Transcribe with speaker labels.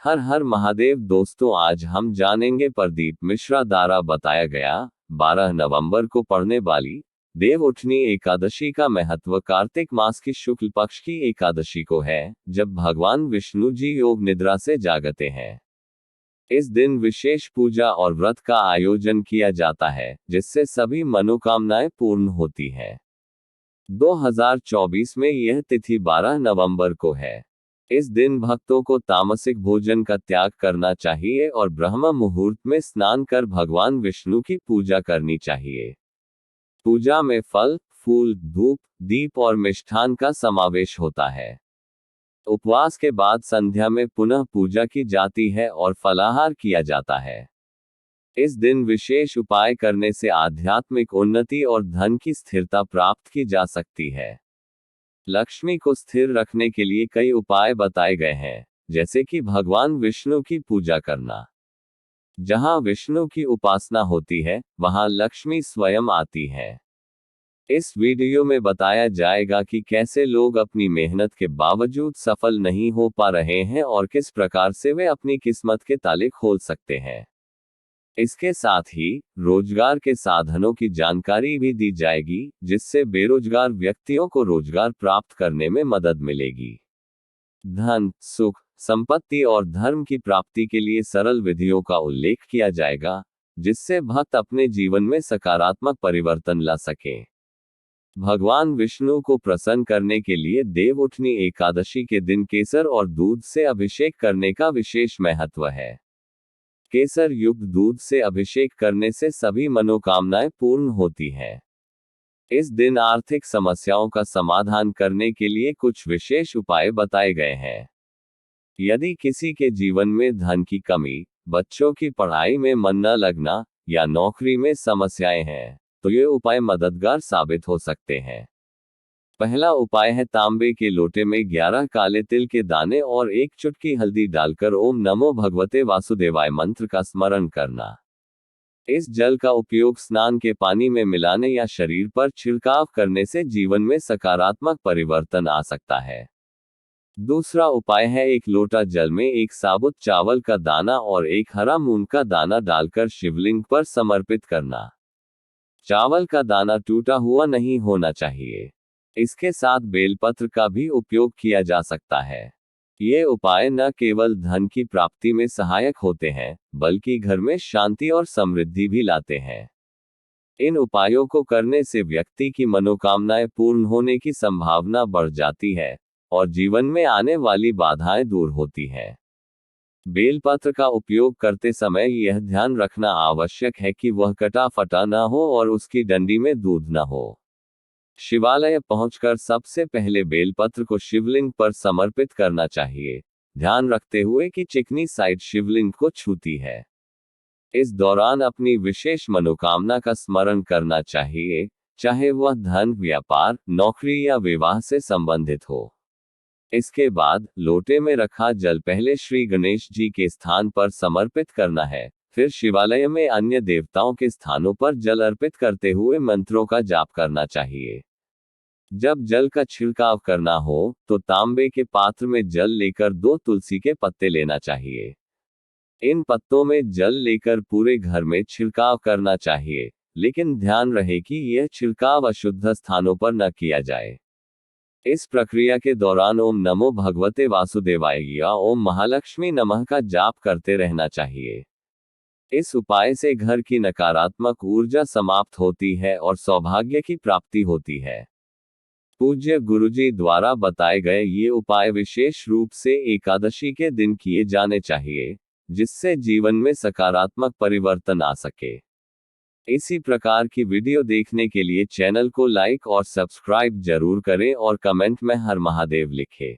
Speaker 1: हर हर महादेव दोस्तों, आज हम जानेंगे प्रदीप मिश्रा द्वारा बताया गया 12 नवंबर को पड़ने वाली देवउठनी एकादशी का महत्व। कार्तिक मास की शुक्ल पक्ष की एकादशी को है, जब भगवान विष्णु जी योग निद्रा से जागते हैं। इस दिन विशेष पूजा और व्रत का आयोजन किया जाता है, जिससे सभी मनोकामनाएं पूर्ण होती हैं। 2024 में यह तिथि 12 नवंबर को है। इस दिन भक्तों को तामसिक भोजन का त्याग करना चाहिए और ब्रह्म मुहूर्त में स्नान कर भगवान विष्णु की पूजा करनी चाहिए। पूजा में फल, फूल, धूप, दीप और मिष्ठान का समावेश होता है। उपवास के बाद संध्या में पुनः पूजा की जाती है और फलाहार किया जाता है। इस दिन विशेष उपाय करने से आध्यात्मिक उन्नति और धन की स्थिरता प्राप्त की जा सकती है। लक्ष्मी को स्थिर रखने के लिए कई उपाय बताए गए हैं, जैसे कि भगवान विष्णु की पूजा करना। जहां विष्णु की उपासना होती है, वहां लक्ष्मी स्वयं आती है। इस वीडियो में बताया जाएगा कि कैसे लोग अपनी मेहनत के बावजूद सफल नहीं हो पा रहे हैं और किस प्रकार से वे अपनी किस्मत के ताले खोल सकते हैं। इसके साथ ही रोजगार के साधनों की जानकारी भी दी जाएगी, जिससे बेरोजगार व्यक्तियों को रोजगार प्राप्त करने में मदद मिलेगी। धन, सुख, संपत्ति और धर्म की प्राप्ति के लिए सरल विधियों का उल्लेख किया जाएगा, जिससे भक्त अपने जीवन में सकारात्मक परिवर्तन ला सकें। भगवान विष्णु को प्रसन्न करने के लिए देवउठनी एकादशी के दिन केसर और दूध से अभिषेक करने का विशेष महत्व है। केसर युक्त दूध से अभिषेक करने से सभी मनोकामनाएं पूर्ण होती हैं। इस दिन आर्थिक समस्याओं का समाधान करने के लिए कुछ विशेष उपाय बताए गए हैं। यदि किसी के जीवन में धन की कमी, बच्चों की पढ़ाई में मन न लगना या नौकरी में समस्याएं हैं, तो ये उपाय मददगार साबित हो सकते हैं। पहला उपाय है तांबे के लोटे में 11 काले तिल के दाने और 1 चुटकी हल्दी डालकर ओम नमो भगवते वासुदेवाय मंत्र का स्मरण करना। इस जल का उपयोग स्नान के पानी में मिलाने या शरीर पर छिड़काव करने से जीवन में सकारात्मक परिवर्तन आ सकता है। दूसरा उपाय है 1 लोटा जल में 1 साबुत चावल का दाना और 1 हरा मूंग का दाना डालकर शिवलिंग पर समर्पित करना। चावल का दाना टूटा हुआ नहीं होना चाहिए। इसके साथ बेलपत्र का भी उपयोग किया जा सकता है। ये उपाय न केवल धन की प्राप्ति में सहायक होते हैं, बल्कि घर में शांति और समृद्धि भी लाते हैं। इन उपायों को करने से व्यक्ति की मनोकामनाएं पूर्ण होने की संभावना बढ़ जाती है और जीवन में आने वाली बाधाएं दूर होती हैं। बेलपत्र का उपयोग करते समय यह ध्यान रखना आवश्यक है कि वह कटा फटा न हो और उसकी डंडी में दूध न हो। शिवालय पहुंचकर सबसे पहले बेलपत्र को शिवलिंग पर समर्पित करना चाहिए, ध्यान रखते हुए कि चिकनी साइड शिवलिंग को छूती है। इस दौरान अपनी विशेष मनोकामना का स्मरण करना चाहिए, चाहे वह धन, व्यापार, नौकरी या विवाह से संबंधित हो। इसके बाद लोटे में रखा जल पहले श्री गणेश जी के स्थान पर समर्पित करना है, फिर शिवालय में अन्य देवताओं के स्थानों पर जल अर्पित करते हुए मंत्रों का जाप करना चाहिए। जब जल का छिड़काव करना हो, तो तांबे के पात्र में जल लेकर 2 तुलसी के पत्ते लेना चाहिए। इन पत्तों में जल लेकर पूरे घर में छिड़काव करना चाहिए, लेकिन ध्यान रहे कि यह छिड़काव अशुद्ध स्थानों पर न किया जाए। इस प्रक्रिया के दौरान ओम नमो भगवते वासुदेवाय या ओम महालक्ष्मी नमः का जाप करते रहना चाहिए। इस उपाय से घर की नकारात्मक ऊर्जा समाप्त होती है और सौभाग्य की प्राप्ति होती है। पूज्य गुरुजी द्वारा बताए गए ये उपाय विशेष रूप से एकादशी के दिन किए जाने चाहिए, जिससे जीवन में सकारात्मक परिवर्तन आ सके। इसी प्रकार की वीडियो देखने के लिए चैनल को लाइक और सब्सक्राइब जरूर करें और कमेंट में हर महादेव लिखें।